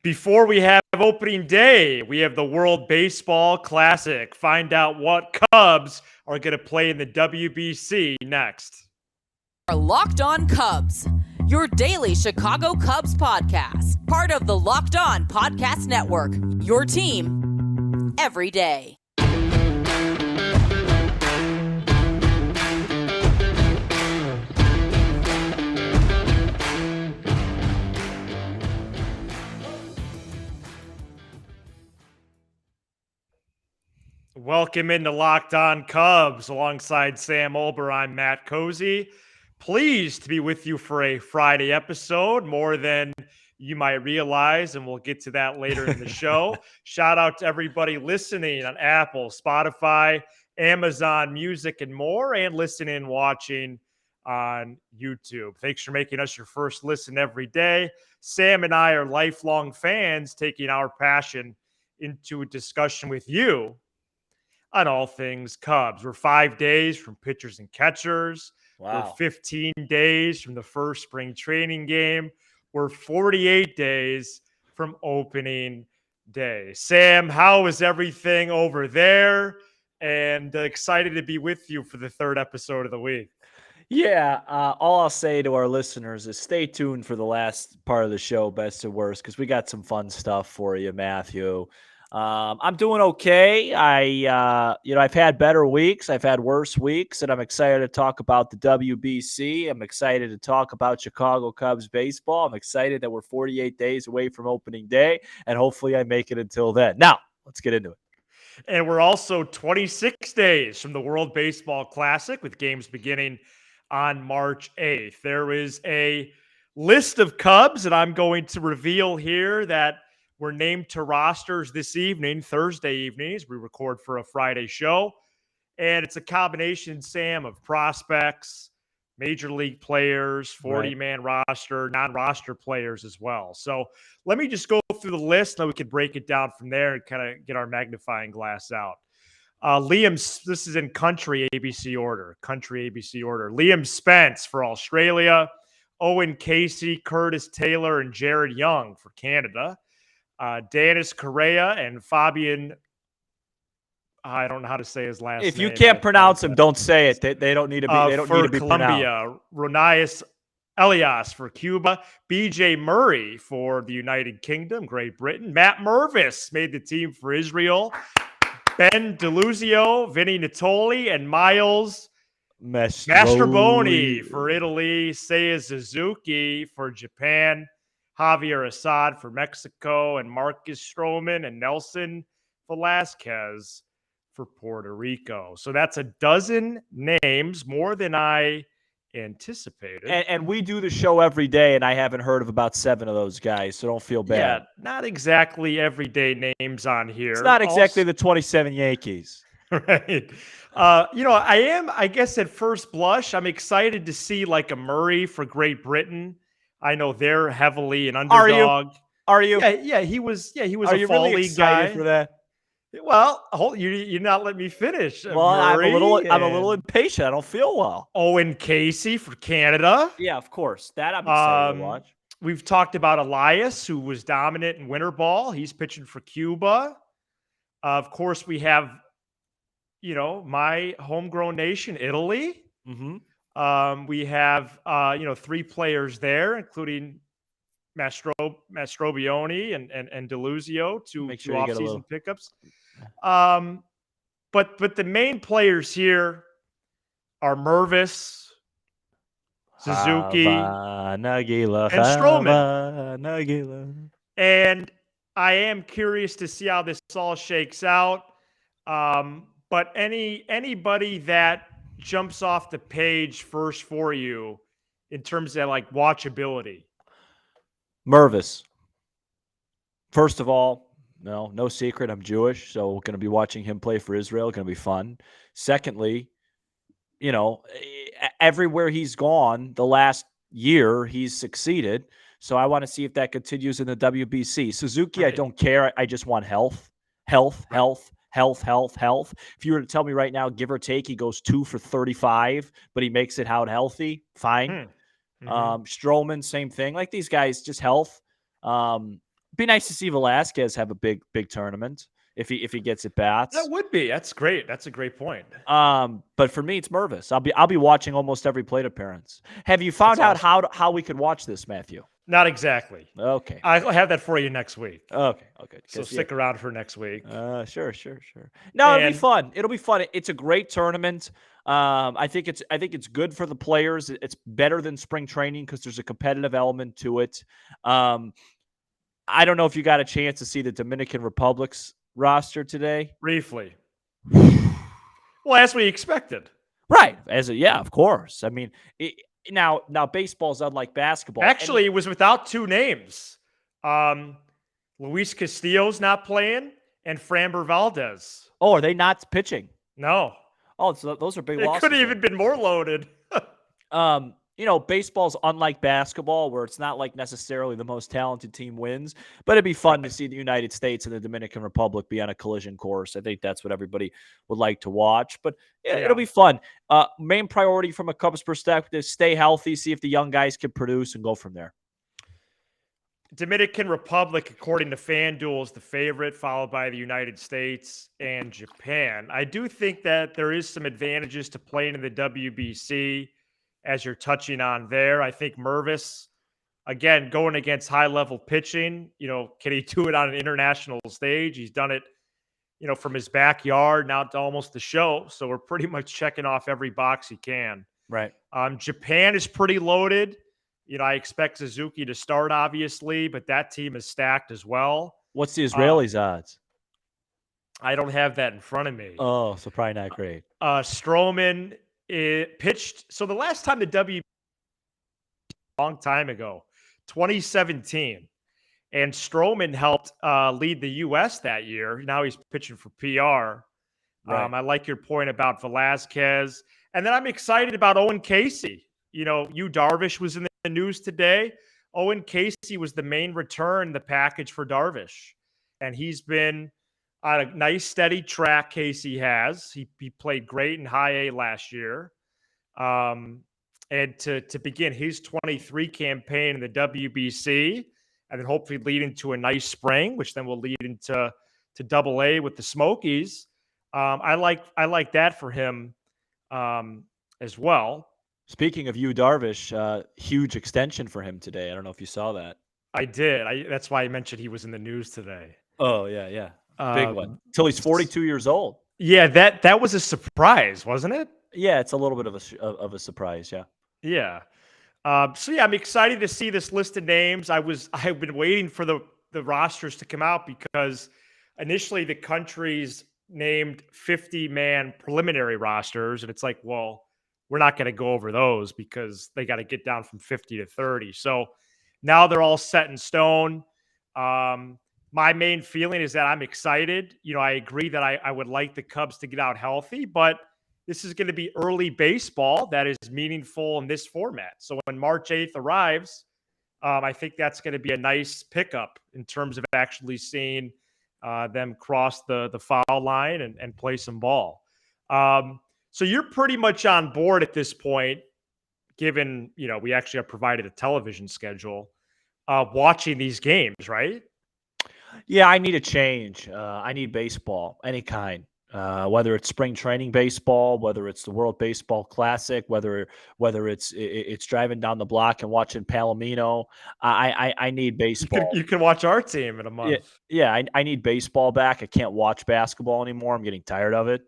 Before we have opening day, we have the World Baseball Classic. Find out what Cubs are going to play in the WBC next. Are Locked On Cubs, your daily Chicago Cubs podcast, part of the Locked On Podcast Network, your team every day. Welcome into Locked On Cubs alongside Sam Olber. I'm Matt Cozy. Pleased to be with you for a Friday episode, more than you might realize, and we'll get to that later in the show. Shout out to everybody listening on Apple, Spotify, Amazon Music, and more, and listening and watching on YouTube. Thanks for making us your first listen every day. Sam and I are lifelong fans, taking our passion into a discussion with you on all things Cubs. We're 5 days from pitchers and catchers. Wow. We're 15 days from the first spring training game. We're 48 days from opening day. Sam, how is everything over there? And excited to be with you for the third episode of the week. Yeah, all I'll say to our listeners is stay tuned for the last part of the show, best and worst, because we got some fun stuff for you, Matthew. I'm doing okay. I've had better weeks. I've had worse weeks, and I'm excited to talk about the WBC. I'm excited to talk about Chicago Cubs baseball. I'm excited that we're 48 days away from opening day, and hopefully I make it until then. Now, let's get into it. And we're also 26 days from the World Baseball Classic, with games beginning on March 8th. There is a list of Cubs that I'm going to reveal here that were named to rosters this evening, Thursday evenings. We record for a Friday show. And it's a combination, Sam, of prospects, major league players, 40-man roster, non-roster players as well. So let me just go through the list, and then we can break it down from there and kind of get our magnifying glass out. This is in country ABC order. Liam Spence for Australia, Owen Casey, Curtis Taylor, and Jared Young for Canada. Danis Correa and Fabian, I don't know how to say his last name. If you can't pronounce him, don't say it. They don't need to be. They don't need to be Colombia. Ronias Elias for Cuba. BJ Murray for the United Kingdom, Great Britain. Matt Mervis made the team for Israel. Ben DeLuzio, Vinny Natoli, and Miles Mastrobuoni for Italy. Seiya Suzuki for Japan. Javier Assad for Mexico, and Marcus Stroman and Nelson Velasquez for Puerto Rico. So that's a dozen names, more than I anticipated. And we do the show every day, and I haven't heard of about 7 of those guys, so don't feel bad. Yeah, not exactly everyday names on here. It's not exactly the 27 Yankees. Right. I guess at first blush, I'm excited to see like a Murray for Great Britain. I know they're heavily an underdog. Are you? Yeah, he was a fall really league excited guy for that? Well, you're not letting me finish. Well, Murray, I'm a little impatient. I don't feel well. Owen Casey for Canada. Yeah, of course. That I'm excited to watch. We've talked about Elias, who was dominant in winter ball. He's pitching for Cuba. Of course, we have, my homegrown nation, Italy. Mm-hmm. We have, 3 players there, including Mastrobuoni and DeLuzio, two off-season pickups. But the main players here are Mervis, Suzuki, and Stroman. And I am curious to see how this all shakes out. But anybody that jumps off the page first for you in terms of like watchability? Mervis. First of all, no secret, I'm Jewish, so going to be watching him play for Israel. Going to be fun. Secondly, everywhere he's gone the last year, he's succeeded. So I want to see if that continues in the WBC. Suzuki, right. I don't care. I just want health. If you were to tell me right now, give or take, he goes 2 for 35, but he makes it out healthy, fine. Mm-hmm. Stroman, same thing. Like these guys, just health. Be nice to see Velasquez have a big tournament if he gets at bats. That would be. That's great. That's a great point. But for me, it's Mervis. I'll be watching almost every plate appearance. Have you found out awesome. how we could watch this, Matthew? Not exactly. Okay. I'll have that for you next week. Okay. So stick around for next week. Sure. No, it'll be fun. It'll be fun. It's a great tournament. I think it's good for the players. It's better than spring training because there's a competitive element to it. I don't know if you got a chance to see the Dominican Republic's roster today. Briefly. Well, as we expected. Right. Of course. I mean, now baseball's unlike basketball. Actually, it was without two names. Luis Castillo's not playing, and Framber Valdez. Oh, are they not pitching? No. Oh, so those are big losses. It could have even been more loaded. Baseball's unlike basketball, where it's not like necessarily the most talented team wins, but it'd be fun to see the United States and the Dominican Republic be on a collision course. I think that's what everybody would like to watch, but it'll be fun. Main priority from a Cubs perspective, stay healthy, see if the young guys can produce, and go from there. Dominican Republic, according to FanDuel, is the favorite, followed by the United States and Japan. I do think that there is some advantages to playing in the WBC, as you're touching on there. I think Mervis, again, going against high-level pitching, can he do it on an international stage? He's done it, from his backyard now to almost the show. So we're pretty much checking off every box he can. Right. Japan is pretty loaded. I expect Suzuki to start, obviously, but that team is stacked as well. What's the Israelis' odds? I don't have that in front of me. Oh, so probably not great. Stroman pitched. So the last time the WBC, a long time ago, 2017, and Stroman helped lead the U.S. that year. Now he's pitching for PR. Right. I like your point about Velasquez. And then I'm excited about Owen Casey. Yu Darvish was in the news today. Owen Casey was the main return in the package for Darvish. And he's been on a nice, steady track, Casey has. He played great in high A last year. And to begin his 23 campaign in the WBC, and then hopefully lead into a nice spring, which then will lead into Double A with the Smokies. I like that for him as well. Speaking of Yu Darvish, huge extension for him today. I don't know if you saw that. I did. That's why I mentioned he was in the news today. Oh, yeah. Big one. Till he's 42 years old. Yeah, that was a surprise, wasn't it? Yeah, it's a little bit of a surprise, yeah. Yeah. I'm excited to see this list of names. I've been waiting for the rosters to come out because initially the countries named 50-man preliminary rosters, and it's like, well, we're not going to go over those because they got to get down from 50 to 30. So now they're all set in stone. My main feeling is that I'm excited. I agree that I would like the Cubs to get out healthy, but this is going to be early baseball that is meaningful in this format. So when March 8th arrives, I think that's going to be a nice pickup in terms of actually seeing them cross the foul line and play some ball. So you're pretty much on board at this point, given, we actually have provided a television schedule, watching these games, right? Yeah, I need a change. I need baseball, any kind. Whether it's spring training baseball, whether it's the World Baseball Classic, whether it's driving down the block and watching Palomino, I need baseball. You can watch our team in a month. Yeah, I need baseball back. I can't watch basketball anymore. I'm getting tired of it.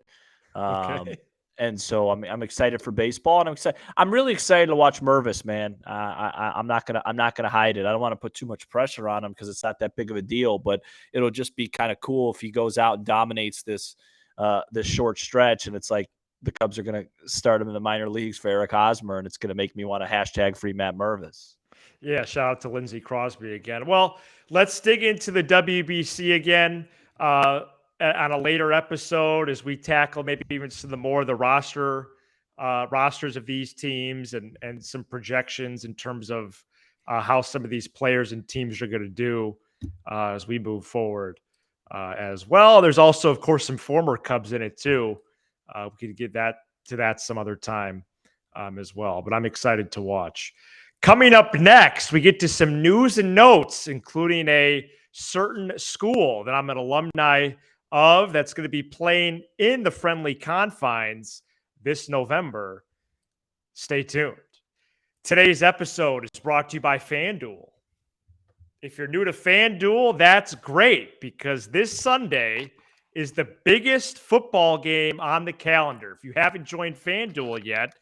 Okay. And so I'm excited for baseball, and I'm really excited to watch Mervis, man. I'm not gonna hide it. I don't want to put too much pressure on him because it's not that big of a deal, but it'll just be kind of cool if he goes out and dominates this short stretch, and it's like the Cubs are going to start him in the minor leagues for Eric Hosmer, and it's going to make me want to hashtag free Matt Mervis. Yeah, shout out to Lindsey Crosby again. Well, let's dig into the WBC again on a later episode as we tackle maybe even some of the rosters of these teams and some projections in terms of how some of these players and teams are going to do as we move forward. As well. There's also, of course, some former Cubs in it too. We could get to that some other time as well, but I'm excited to watch. Coming up next, we get to some news and notes, including a certain school that I'm an alumni of that's going to be playing in the friendly confines this November. Stay tuned. Today's episode is brought to you by FanDuel. If you're new to FanDuel, that's great because this Sunday is the biggest football game on the calendar. If you haven't joined FanDuel yet,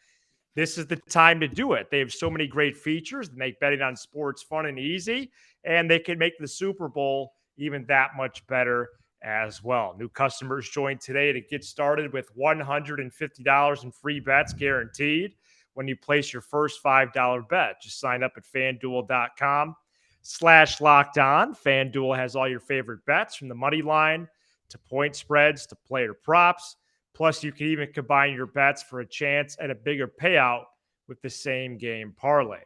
this is the time to do it. They have so many great features that make betting on sports fun and easy, and they can make the Super Bowl even that much better as well. New customers join today to get started with $150 in free bets guaranteed when you place your first $5 bet. Just sign up at FanDuel.com/lockedon. FanDuel has all your favorite bets from the money line to point spreads to player props. Plus, you can even combine your bets for a chance at a bigger payout with the same game parlay.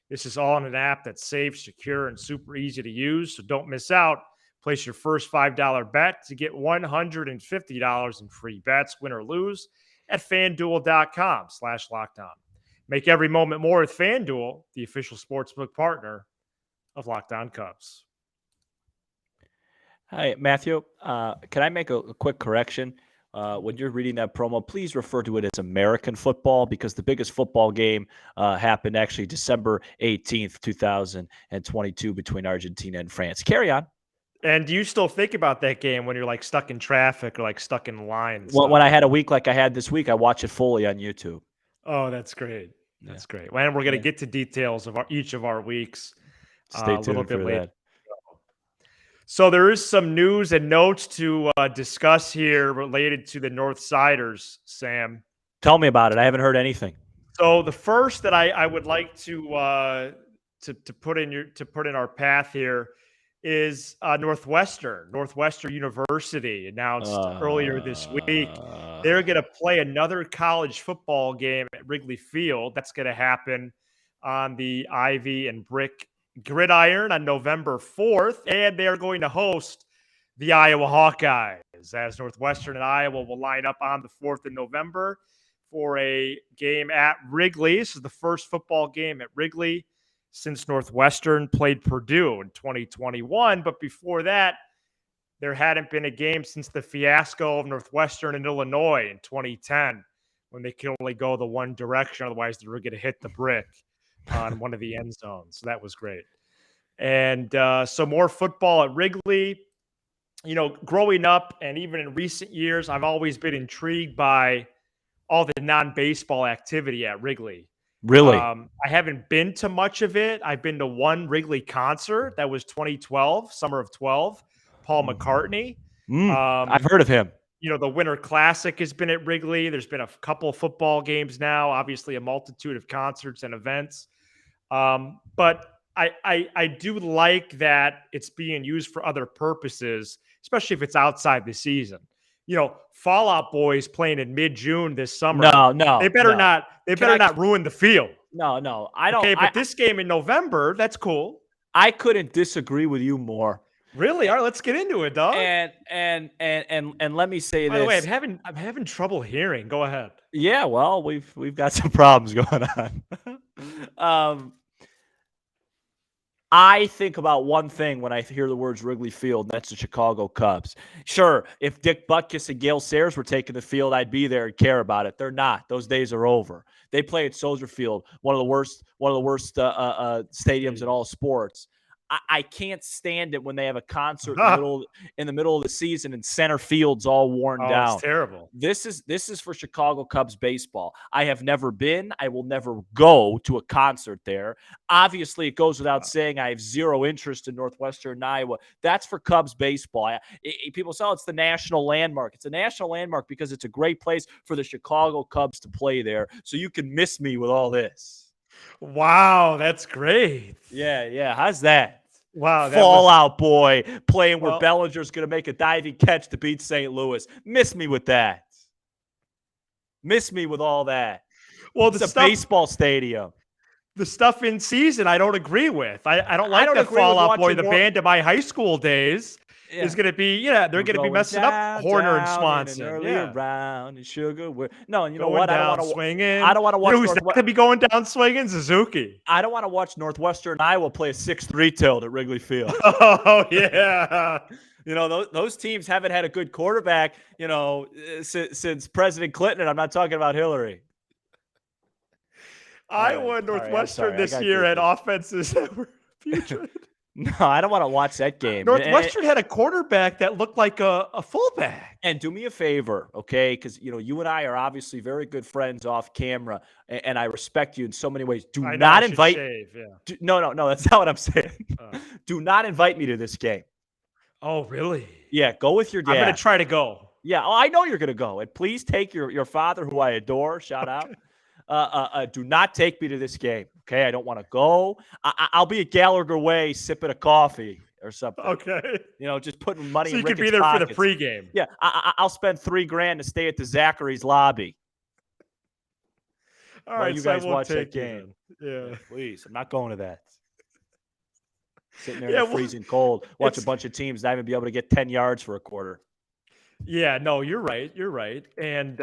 This is all in an app that's safe, secure, and super easy to use, so don't miss out. Place your first $5 bet to get $150 in free bets, win or lose, at FanDuel.com/lockedon. Make every moment more with FanDuel, the official sportsbook partner of Locked On Cubs. Hi, Matthew. Can I make a quick correction? When you're reading that promo, please refer to it as American football because the biggest football game happened actually December 18th, 2022 between Argentina and France. Carry on. And do you still think about that game when you're like stuck in traffic or like stuck in line? Well, when I had a week like I had this week, I watch it fully on YouTube. Oh, that's great. That's great. And we're going to get to details of each of our weeks Stay a little tuned bit for later. that. So there is some news and notes to discuss here related to the North Siders, Sam. Tell me about it. I haven't heard anything. So the first that I would like to put in our path here is Northwestern University announced earlier this week they're going to play another college football game at Wrigley Field. That's going to happen on the Ivy and Brick Gridiron on November 4th, and they are going to host the Iowa Hawkeyes as Northwestern and Iowa will line up on the 4th of November for a game at Wrigley. This is the first football game at Wrigley since Northwestern played Purdue in 2021. But before that, there hadn't been a game since the fiasco of Northwestern and Illinois in 2010 when they could only go the one direction. Otherwise, they were going to hit the brick on one of the end zones. So that was great. And so more football at Wrigley. You know, growing up and even in recent years, I've always been intrigued by all the non-baseball activity at Wrigley. Really? I haven't been to much of it. I've been to one Wrigley concert. That was 2012, summer of 12, Paul McCartney. I've heard of him. You know, the Winter Classic has been at Wrigley. There's been a couple football games now, obviously a multitude of concerts and events. But I do like that it's being used for other purposes, especially if it's outside the season. You know, Fall Out Boys playing in mid-June this summer. No. They better not ruin the field. No. I don't. Okay, but this game in November, that's cool. I couldn't disagree with you more. Really? All right, let's get into it, dog. And let me say By this. the way, I'm having trouble hearing. Go ahead. Yeah, well, we've got some problems going on. I think about one thing when I hear the words Wrigley Field, and that's the Chicago Cubs. Sure, if Dick Butkus and Gale Sayers were taking the field, I'd be there and care about it. They're not. Those days are over. They play at Soldier Field, one of the worst stadiums in all sports. I can't stand it when they have a concert in the middle of the season and center field's all worn down. It's terrible. This is for Chicago Cubs baseball. I have never been. I will never go to a concert there. Obviously, it goes without saying I have zero interest in Northwestern Iowa. That's for Cubs baseball. People say, it's the national landmark. It's a national landmark because it's a great place for the Chicago Cubs to play there. So you can miss me with all this. Wow, that's great. Yeah. How's that? Wow. Fallout Boy playing where Bellinger's going to make a diving catch to beat St. Louis. Miss me with that. Miss me with all that. Well, it's a baseball stadium. The stuff in season, I don't agree with. I don't like the Fallout Boy, the band of my high school days. is going to be, they're We're going to be going messing up Horner and downtown in an Swanson. earlier Yeah. round in Sugar. No, and you know Going what? down I swinging. don't want to You know watch who's not going to be going down swinging? Suzuki. I don't want to watch Northwestern Iowa play a 6-3 tilt at Wrigley Field. Oh, yeah. Those teams haven't had a good quarterback, since President Clinton. And I'm not talking about Hillary. Iowa and Northwestern this year had offenses that were putrid. No, I don't want to watch that game. Northwestern had a quarterback that looked like a fullback. And do me a favor, okay? Because, you and I are obviously very good friends off camera, and I respect you in so many ways. Do not invite – No, that's not what I'm saying. Do not invite me to this game. Oh, really? Yeah, go with your dad. I'm going to try to go. Yeah, I know you're going to go. And please take your father, who I adore, shout out. Do not take me to this game, okay? I don't want to go. I'll be at Gallagher Way sipping a coffee or something. Okay. Just putting money in Ricketts' pockets. So you could be there for the pregame. Yeah, I'll spend $3,000 to stay at the Zachary's lobby. All right, you guys watch that game. Yeah. Please, I'm not going to that. Sitting there in the freezing cold, watch a bunch of teams not even be able to get 10 yards for a quarter. Yeah, no, you're right. You're right. And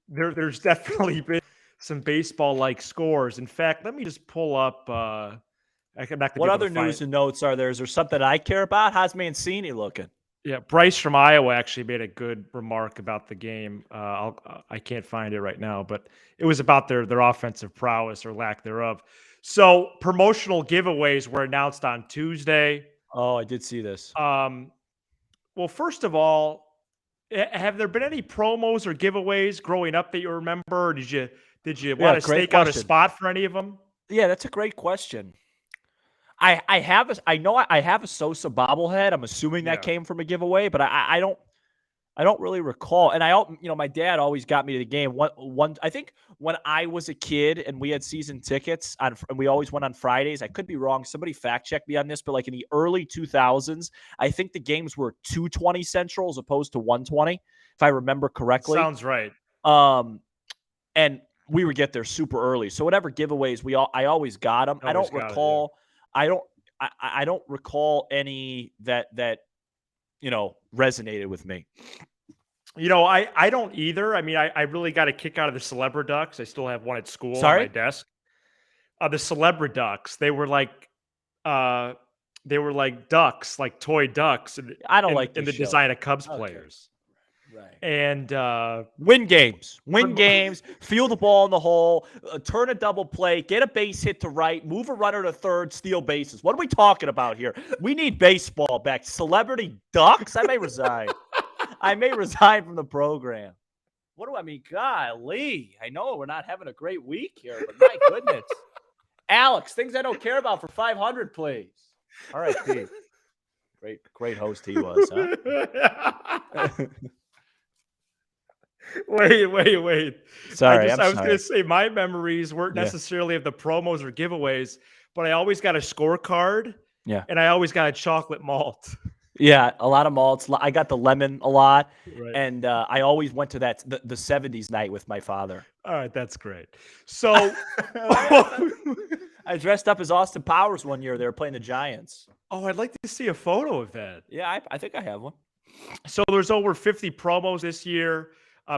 there's definitely been some baseball-like scores. In fact, let me just pull up. What other news and notes are there? Is there something I care about? How's Mancini looking? Yeah, Bryce from Iowa actually made a good remark about the game. I can't find it right now, but it was about their offensive prowess or lack thereof. So promotional giveaways were announced on Tuesday. Oh, I did see this. Well, first of all, have there been any promos or giveaways growing up that you remember? Or did you want to stake out a spot for any of them? Yeah, that's a great question. I have a Sosa bobblehead. I'm assuming that came from a giveaway, but I don't really recall. And my dad always got me to the game. I think when I was a kid and we had season tickets and we always went on Fridays. I could be wrong. Somebody fact check me on this, but like in the early 2000s, I think the games were 2:20 Central as opposed to 1:20, if I remember correctly. Sounds right. And we would get there super early. So whatever giveaways I always got them. I don't recall. I don't recall any that resonated with me. I don't either. I mean, I really got a kick out of the Celebriducks. I still have one at school on my desk. The Celebriducks. They were like ducks, like toy ducks. I don't like in the design of Cubs players. Right. And win games, feel the ball in the hole, turn a double play, get a base hit to right, move a runner to third, steal bases. What are we talking about here? We need baseball back. Celebrity ducks? I may resign. From the program. What do I mean? Golly, I know we're not having a great week here, but my goodness. Alex, things I don't care about for 500, please. All right, Pete. Great host he was, huh? Wait. Sorry, I was going to say my memories weren't necessarily of the promos or giveaways, but I always got a scorecard. Yeah. And I always got a chocolate malt. Yeah, a lot of malts. I got the lemon a lot. Right. And I always went to the 70s night with my father. All right, that's great. So I dressed up as Austin Powers one year. They were playing the Giants. Oh, I'd like to see a photo of that. Yeah, I think I have one. So there's over 50 promos this year,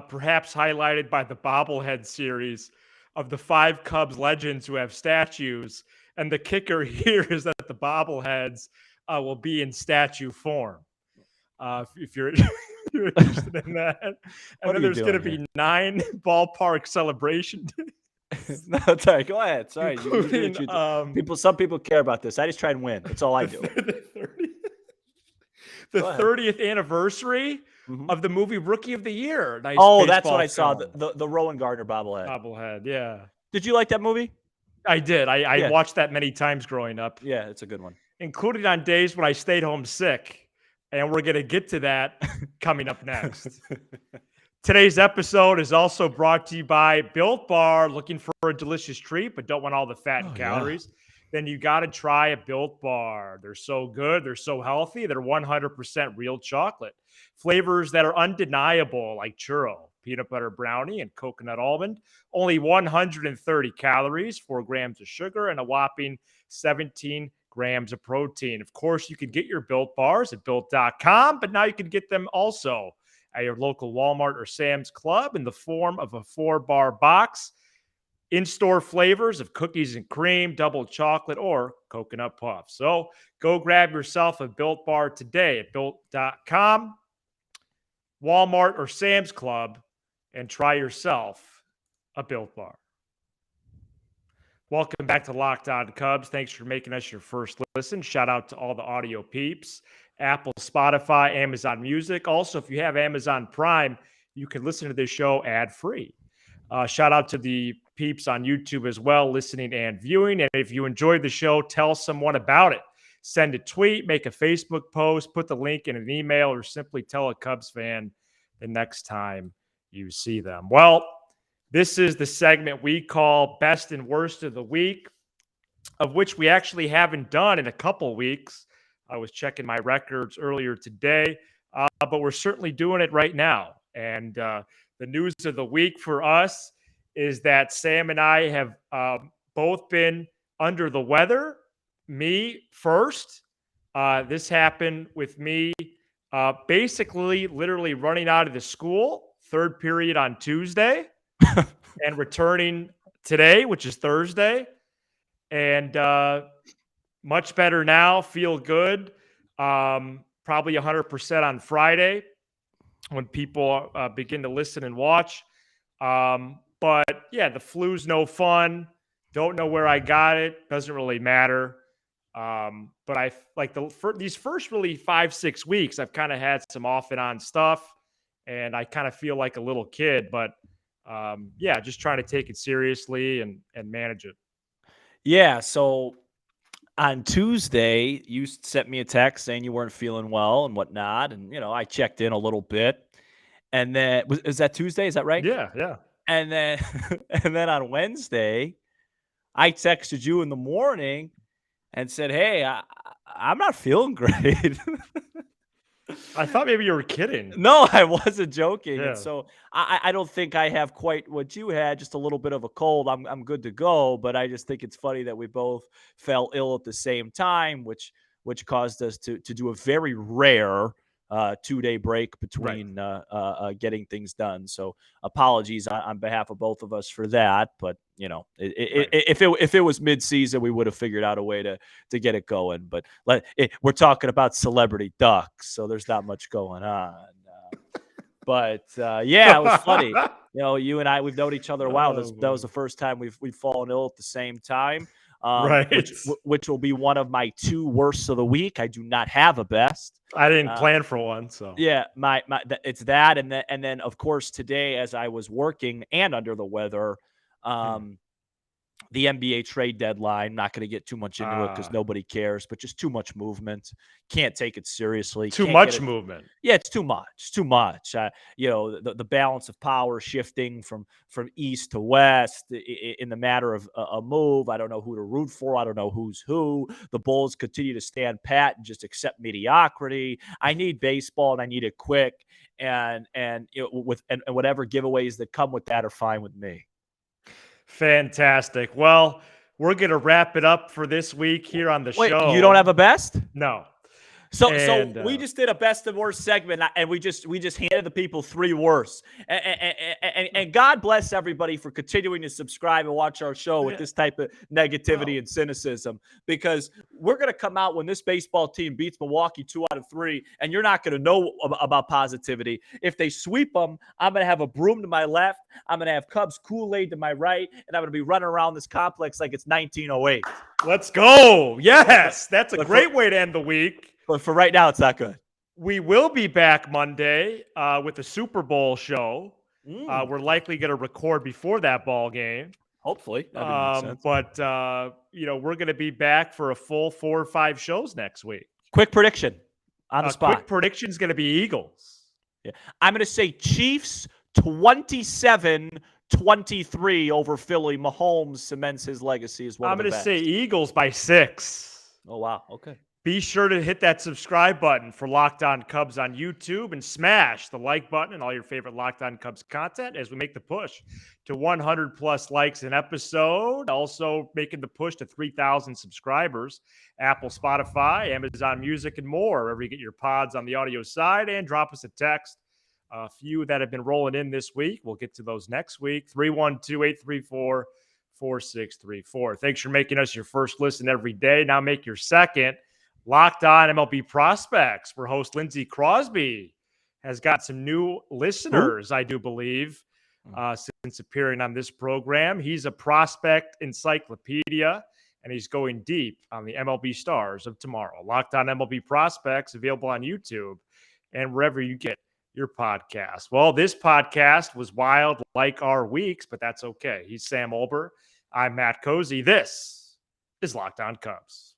perhaps highlighted by the bobblehead series of the 5 Cubs legends who have statues. And the kicker here is that the bobbleheads will be in statue form. If you're interested in that. And then there's going to be 9 ballpark celebration days. No, sorry. Go ahead. Sorry. Some people care about this. I just try and win. That's all I do. The 30th anniversary of the movie Rookie of the Year. Nice. That's what I saw. The Rowan Gardner bobblehead. Yeah. Did you like that movie? I did. I watched that many times growing up. Yeah, it's a good one. Including on days when I stayed home sick. And we're going to get to that coming up next. Today's episode is also brought to you by Built Bar. Looking for a delicious treat, but don't want all the fat and calories? Then you got to try a Built Bar. They're so good. They're so healthy. They're 100% real chocolate. Flavors that are undeniable, like churro, peanut butter brownie, and coconut almond. Only 130 calories, 4 grams of sugar, and a whopping 17 grams of protein. Of course, you can get your Built Bars at Built.com, but now you can get them also at your local Walmart or Sam's Club in the form of a 4-bar box. In-store flavors of cookies and cream, double chocolate, or coconut puffs. So go grab yourself a Built Bar today at Built.com, Walmart, or Sam's Club, and try yourself a Built Bar. Welcome back to Locked On Cubs. Thanks for making us your first listen. Shout out to all the audio peeps, Apple, Spotify, Amazon Music. Also, if you have Amazon Prime, you can listen to this show ad-free. Shout out to the peeps on YouTube as well, listening and viewing. And if you enjoyed the show, tell someone about it. Send a tweet, make a Facebook post, put the link in an email, or simply tell a Cubs fan the next time you see them. Well, this is the segment we call Best and Worst of the Week, of which we actually haven't done in a couple weeks. I was checking my records earlier today, but we're certainly doing it right now. And the news of the week for us is that Sam and I have both been under the weather. Me first. This happened with me basically literally running out of the school, third period on Tuesday, and returning today, which is Thursday. And much better now, feel good. Probably 100% on Friday when people begin to listen and watch. But yeah, the flu's no fun. Don't know where I got it. Doesn't really matter. But I like these first really 5-6 weeks, I've kind of had some off and on stuff, and I kind of feel like a little kid, but yeah, just trying to take it seriously and manage it. Yeah. So on Tuesday, you sent me a text saying you weren't feeling well and whatnot. And, I checked in a little bit. And then, is that Tuesday? Is that right? Yeah. And then, and then on Wednesday, I texted you in the morning and said, hey, I'm not feeling great. I thought maybe you were kidding. No, I wasn't joking. Yeah. And so I don't think I have quite what you had, just a little bit of a cold. I'm good to go, but I just think it's funny that we both fell ill at the same time, which caused us to do a very rare 2-day break between getting things done. So apologies on behalf of both of us for that. But if it was mid-season, we would have figured out a way to get it going. But we're talking about celebrity ducks, so there's not much going on. But yeah, it was funny. You and I, we've known each other a while. That was the first time we've fallen ill at the same time. Right. Which will be one of my 2 worsts of the week. I do not have a best. I didn't plan for one, so yeah, it's that, and then of course today, as I was working and under the weather, the NBA trade deadline. Not going to get too much into it because nobody cares, but just too much movement. Can't take it seriously. Too much movement. Yeah, it's too much. It's too much. The balance of power shifting from east to west in the matter of a move. I don't know who to root for. I don't know who's who. The Bulls continue to stand pat and just accept mediocrity. I need baseball and I need it quick. And whatever giveaways that come with that are fine with me. Fantastic. Well, we're going to wrap it up for this week here on the show. You don't have a best? No. So we just did a best and worst segment, and we just handed the people 3 worsts. And God bless everybody for continuing to subscribe and watch our show with this type of negativity and cynicism, because we're going to come out when this baseball team beats Milwaukee 2 out of 3, and you're not going to know about positivity. If they sweep them, I'm going to have a broom to my left, I'm going to have Cubs Kool-Aid to my right, and I'm going to be running around this complex like it's 1908. Let's go. Yes, that's a great way to end the week. But for right now, it's not good. We will be back Monday with the Super Bowl show. We're likely going to record before that ball game. Hopefully. That makes sense. But, we're going to be back for a full 4 or 5 shows next week. Quick prediction on the spot. Quick prediction is going to be Eagles. Yeah. I'm going to say Chiefs 27-23 over Philly. Mahomes cements his legacy as one of the best. I'm going to say Eagles by 6. Oh, wow. Okay. Be sure to hit that subscribe button for Locked On Cubs on YouTube and smash the like button and all your favorite Locked On Cubs content as we make the push to 100 plus likes an episode. Also making the push to 3,000 subscribers. Apple, Spotify, Amazon Music, and more, wherever you get your pods on the audio side. And drop us a text. A few that have been rolling in this week. We'll get to those next week. 312-834-4634. Thanks for making us your first listen every day. Now make your second. Locked On MLB Prospects, where host Lindsey Crosby has got some new listeners, I do believe, since appearing on this program. He's a prospect encyclopedia, and he's going deep on the MLB stars of tomorrow. Locked On MLB Prospects, available on YouTube and wherever you get your podcast. Well, this podcast was wild like our weeks, but that's okay. He's Sam Olber. I'm Matt Cozy. This is Locked On Cubs.